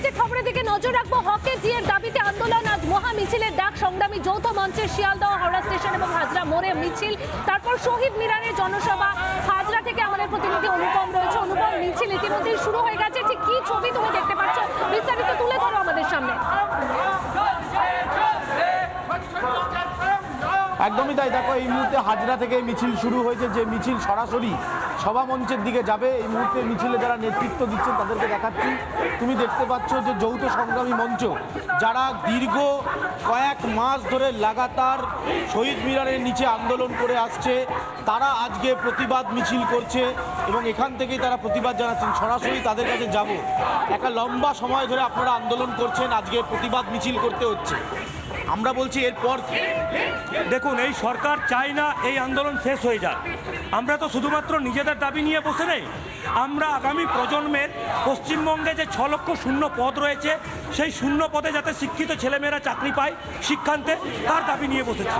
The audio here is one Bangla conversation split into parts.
যে খবরের দিকে নজর রাখবো, হকের জিএর দাবিতে আন্দোলন, আজ মহা মিছিলের ডাক সংগ্রামী যৌথ মঞ্চের শিয়ালদহ হাওড়া স্টেশন এবং হাজরা মোড়ে মিছিল, তারপর শহীদ মিনারে জনসভা। হাজরা থেকে আমাদের প্রতিনিধি অনুপম রয়েছে। অনুপম, মিছিল ইতিমধ্যেই শুরু হয়ে গেছে, ঠিক কি ছবি তুমি দেখতে পাচ্ছ, বিস্তারিত তুলে ধরো আমাদের সামনে। একদমই তাই। দেখো, এই মুহূর্তে হাজরা থেকে মিছিল শুরু হয়েছে, যে মিছিল সরাসরি সভা মঞ্চের দিকে যাবে। এই মুহূর্তে মিছিলে যারা নেতৃত্ব দিচ্ছেন তাদেরকে দেখাচ্ছি। তুমি দেখতে পাচ্ছ যে যৌথ সংগ্রামী মঞ্চ, যারা দীর্ঘ কয়েক মাস ধরে লাগাতার শহীদ মিনারের নিচে আন্দোলন করে আসছে, তারা আজকে প্রতিবাদ মিছিল করছে এবং এখান থেকেই তারা প্রতিবাদ জানাচ্ছেন। সরাসরি তাদের কাছে যাব। একটা লম্বা সময় ধরে আপনারা আন্দোলন করছেন, আজকে প্রতিবাদ মিছিল করতে হচ্ছে। আমরা বলছি এরপর দেখুন, এই সরকার চায় না এই আন্দোলন শেষ হয়ে যাক। আমরা তো শুধুমাত্র নিজেদের দাবি নিয়ে বসে নেই, আমরা আগামী প্রজন্মের পশ্চিমবঙ্গে যে 6 লক্ষ শূন্য পদ রয়েছে, সেই শূন্য পদে যাতে শিক্ষিত ছেলেমেয়েরা চাকরি পায় শিক্ষান্তে, তার দাবি নিয়ে বসেছি।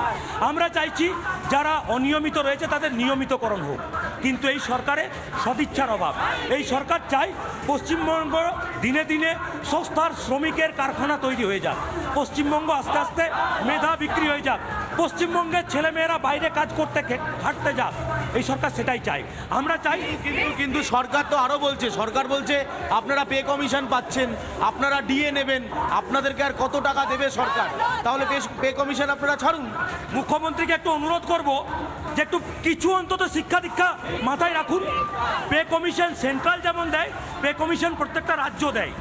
আমরা চাইছি যারা অনিয়মিত রয়েছে তাদের নিয়মিতকরণ হোক, কিন্তু এই সরকারে সদিচ্ছার অভাব। এই সরকার চায় পশ্চিমবঙ্গ দিনে দিনে সস্তার শ্রমিকের কারখানা তৈরি হয়ে যাক, পশ্চিমবঙ্গ আস্তে আস্তে মেধা বিক্রি হয়ে যাক, পশ্চিমবঙ্গের ছেলেমেয়েরা বাইরে কাজ করতে খাটতে যাক। এই সরকার সেটাই চাই। আমরা চাই কিন্তু সরকার তো আরও বলছে, সরকার বলছে আপনারা পে কমিশন পাচ্ছেন, আপনারা ডিএ নেবেন, আপনাদেরকে আর কত টাকা দেবে সরকার? তাহলে পে কমিশন আপনারা ছাড়ুন। মুখ্যমন্ত্রীকে একটু অনুরোধ করব যে একটু কিছু অন্তত শিক্ষা দীক্ষা মাথায় রাখুন। পে কমিশন সেন্ট্রাল যেমন দেয়, পে কমিশন প্রত্যেকটা রাজ্য দেয়,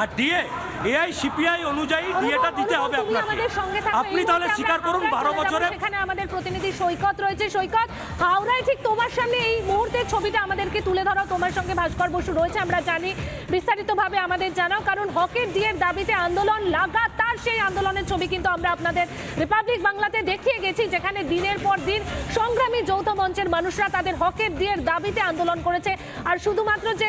আর ডিএ এআই সিপিআই অনুযায়ী ডিএটা দিতে হবে আপনাকে। আপনি তাহলে স্বীকার করুন 12 বছরে। এখানে আমাদের প্রতিনিধি সৈকত রয়েছে। সৈকত, হাওড়ায় ঠিক তোমার সামনে এই মুহূর্তের ছবিটা আমাদেরকে তুলে ধরো। তোমার সঙ্গে ভাস্কর বসু রয়েছে, আমরা জানি। বিস্তারিতভাবে আমাদের জানাও, কারণ হকের ডিএর দাবিতে আন্দোলন লাগাতার, সেই আন্দোলনের ছবি কিন্তু আমরা আপনাদের রিপাবলিক বাংলাতে দেখিয়ে গেছি, যেখানে দিনের পর দিন সংগ্রামী যৌথ মঞ্চের মানুষরা তাদের হকের ডিএর দাবিতে আন্দোলন করেছে। আর শুধুমাত্র যে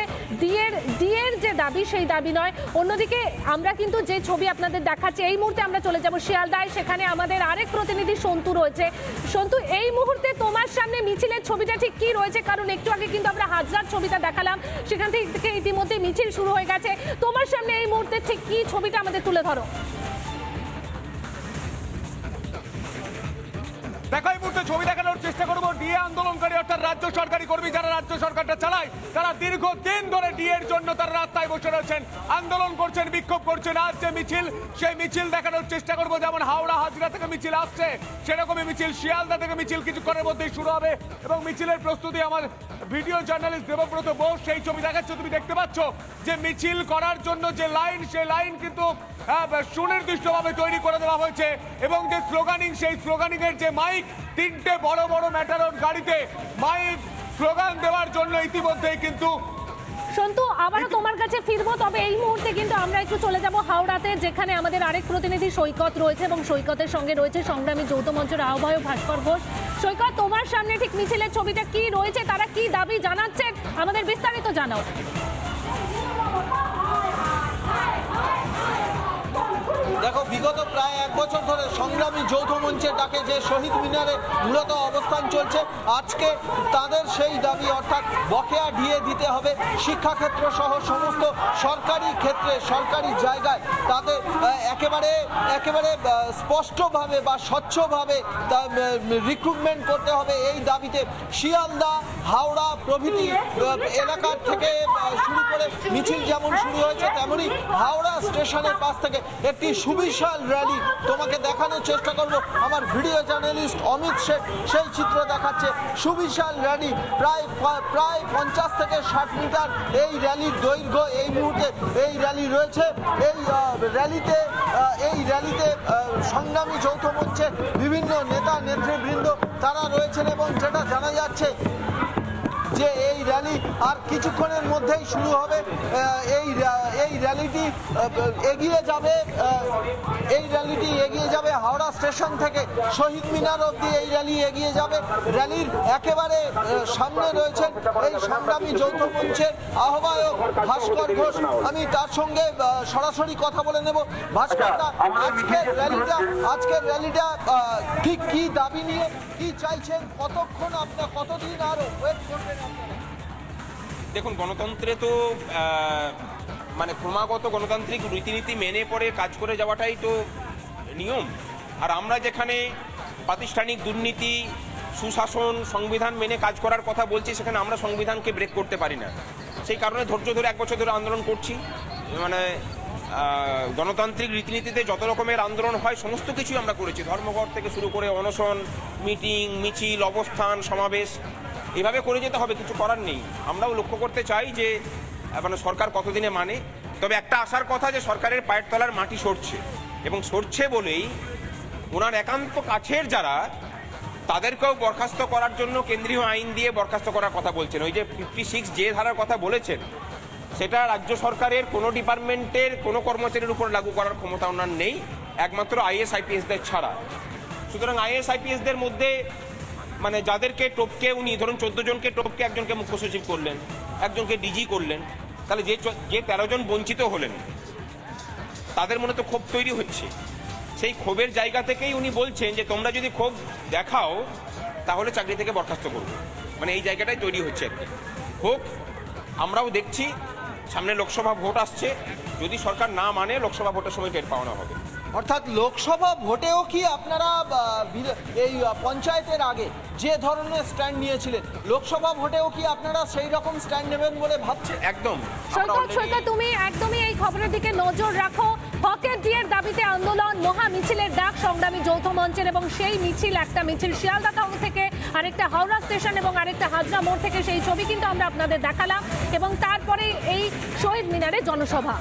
ডিএর যে দাবি, সেই দাবি নয়, অন্যদিকে আমরা কিন্তু যে ছবি আপনাদের দেখাচ্ছি, এই মুহূর্তে আমরা চলে যাব শিয়ালদায়। সেখানে আমাদের আরেক প্রতিনিধি সন্তু রয়েছে। সন্তু, এই মুহূর্তে তোমার সামনে মিছিলের ছবিটা ঠিক কি রয়েছে? কারণ একটু আগে কিন্তু আমরা হাজরার ছবিটা দেখালাম, সেখান থেকে ইতিমধ্যে মিছিল শুরু হয়ে গেছে। তোমার সামনে এই মুহূর্তে ঠিক কি ছবিটা আমাদের তুলে ধরো। দেখো, এই মুহূর্তে ছবি দেখানোর চেষ্টা করবো। ডিএ আন্দোলনকারী অর্থাৎ রাজ্য সরকারি কর্মী, যারা রাজ্য সরকারটা চালায়, তারা দীর্ঘদিন ধরে ডিএর জন্য তারা রাস্তায় বসে রয়েছেন, আন্দোলন করছেন, বিক্ষোভ করছেন। আজ যে মিছিল, সেই মিছিল দেখানোর চেষ্টা করবো। যেমন হাওড়া হাজরা থেকে মিছিল আসছে, সেরকমই মিছিল শিয়ালদা থেকে মিছিল কিছুক্ষণের মধ্যেই শুরু হবে এবং মিছিলের প্রস্তুতি আমার ভিডিও জার্নালিস্ট দেবব্রত বোস সেই ছবি দেখাচ্ছে। তুমি দেখতে পাচ্ছ যে মিছিল করার জন্য যে লাইন, সেই লাইন কিন্তু সুনির্দিষ্টভাবে তৈরি করে দেওয়া হয়েছে এবং যে স্লোগানিং, সেই স্লোগানিং এর যে মাইক, 3টে বড় বড় ম্যাটারন গাড়িতে মাইক স্লোগান দেওয়ার জন্য ইতিমধ্যেই কিন্তু। সন্তু, আবারও তোমার কাছে ফিরবো, তবে এই মুহূর্তে কিন্তু আমরা একটু চলে যাব হাওড়াতে, যেখানে আমাদের আরেক প্রতিনিধি সৈকত রয়েছে এবং সৈকতের সঙ্গে রয়েছে সংগ্রামী যৌথ মঞ্চের আহ্বায়ক ভাস্কর ঘোষ। সৈকত, তোমার সামনে ঠিক মিছিলের ছবিটা কি রয়েছে, তারা কি দাবি জানাচ্ছেন, আমাদের বিস্তারিত জানাও। দেখো, বিগত প্রায় 1 বছর ধরে সংগ্রামী যৌথ মঞ্চের ডাকে যে শহীদ মিনারে মূলত অবস্থান চলছে, আজকে তাদের সেই দাবি, অর্থাৎ বকেয়া ডিএ দিতে হবে। শিক্ষাক্ষেত্র সহ সমস্ত সরকারি ক্ষেত্রে, সরকারি জায়গায় তাদের একেবারে স্পষ্টভাবে বা স্বচ্ছভাবে রিক্রুটমেন্ট করতে হবে। এই দাবিতে শিয়ালদা, হাওড়া প্রভৃতি এলাকার থেকে শুরু করে মিছিল যেমন শুরু হয়েছে, তেমনি হাওড়া স্টেশনের পাশ থেকে একটি সুবিশাল র্যালি তোমাকে দেখানোর চেষ্টা করব। আমার ভিডিও জার্নালিস্ট অমিত শেখ সেই চিত্র দেখাচ্ছে। সুবিশাল র্যালি, প্রায় 50 থেকে 60 মিটার এই র্যালির দৈর্ঘ্য। এই মুহূর্তে এই র্যালি রয়েছে। এই র্যালিতে সংগ্রামী যৌথ মঞ্চে বিভিন্ন নেতা নেতৃবৃন্দ তারা রয়েছেন এবং যেটা জানা যাচ্ছে যে এই র্যালি আর কিছুক্ষণের মধ্যেই শুরু হবে। এই র্যালিটি এগিয়ে যাবে হাওড়া স্টেশন থেকে শহীদ মিনার অবধি। এই র্যালি এগিয়ে যাবে। র্যালির একেবারে সামনে রয়েছেন এই সংগ্রামী যৌথ মঞ্চের আহ্বায়ক ভাস্কর ঘোষ। আমি তার সঙ্গে সরাসরি কথা বলে নেব। ভাস্করদা, আজকের র্যালিটা ঠিক কি দাবি নিয়ে, কি চাইছেন, কতক্ষণ আপনার, কতদিন আরো ওয়েট করবেন আপনারা? দেখুন, গণতন্ত্রে তো মানে ক্রমাগত গণতান্ত্রিক রীতিনীতি মেনে পড়ে কাজ করে যাওয়াটাই তো নিয়ম। আর আমরা যেখানে প্রাতিষ্ঠানিক দুর্নীতি, সুশাসন, সংবিধান মেনে কাজ করার কথা বলছি, সেখানে আমরা সংবিধানকে ব্রেক করতে পারি না। সেই কারণে ধৈর্য ধরে 1 বছর ধরে আন্দোলন করছি। মানে গণতান্ত্রিক রীতিনীতিতে যত রকমের আন্দোলন হয় সমস্ত কিছুই আমরা করেছি, ধর্মঘট থেকে শুরু করে অনশন, মিটিং, মিছিল, অবস্থান, সমাবেশ, এভাবে করে যেতে হবে, কিছু করার নেই। আমরাও লক্ষ্য করতে চাই যে মানে সরকার কতদিনে মানে। তবে একটা আশার কথা যে সরকারের পায়ের তলার মাটি সরছে, এবং সরছে বলেই ওনার একান্ত কাছের যারা, তাদেরকেও বরখাস্ত করার জন্য কেন্দ্রীয় আইন দিয়ে বরখাস্ত করার কথা বলছেন। ওই যে 56 যে ধারার কথা বলেছেন, সেটা রাজ্য সরকারের কোনো ডিপার্টমেন্টের কোনো কর্মচারীর উপর লাগু করার ক্ষমতা ওনার নেই, একমাত্র আইএস আইপিএসদের ছাড়া। সুতরাং আইএস আইপিএসদের মধ্যে মানে যাদেরকে টপকে উনি ধরুন 14 জনকে টপকে একজনকে মুখ্য সচিব করলেন, একজনকে ডিজি করলেন, তাহলে যে 13 জন বঞ্চিত হলেন তাদের মনে তো ক্ষোভ তৈরি হচ্ছে। সেই ক্ষোভের জায়গা থেকেই উনি বলছেন যে তোমরা যদি ক্ষোভ দেখাও তাহলে চাকরি থেকে বরখাস্ত করবো। মানে এই জায়গাটাই তৈরি হচ্ছে আর কি। হোক, আমরাও দেখছি, সামনে লোকসভা ভোট আসছে, যদি সরকার না মানে লোকসভা ভোটের সময় টের পাওয়ানো হবে। অর্থাৎ লোকসভা ভোটেও কি আপনারা এই পঞ্চায়েতের আগে যে ধরনের স্ট্যান্ড নিয়েছিলেন, লোকসভা ভোটেও কি আপনারা সেই রকম স্ট্যান্ড নেবেন বলে ভাবছেন? একদম। সৈকত, তুমি একদমই এই খবরের দিকে নজর রাখো। হকের ডিএর দাবিতে আন্দোলন, মহা মিছিলের ডাক সংগ্রামী যৌথ মঞ্চের, এবং সেই মিছিল, একটা মিছিল শিয়ালদা টাউন থেকে, আরেকটা হাওড়া স্টেশন এবং আরেকটা হাজরা মোড় থেকে, সেই ছবি কিন্তু আমরা আপনাদের দেখালাম, এবং তারপরে এই শহীদ মিনারে জনসভা।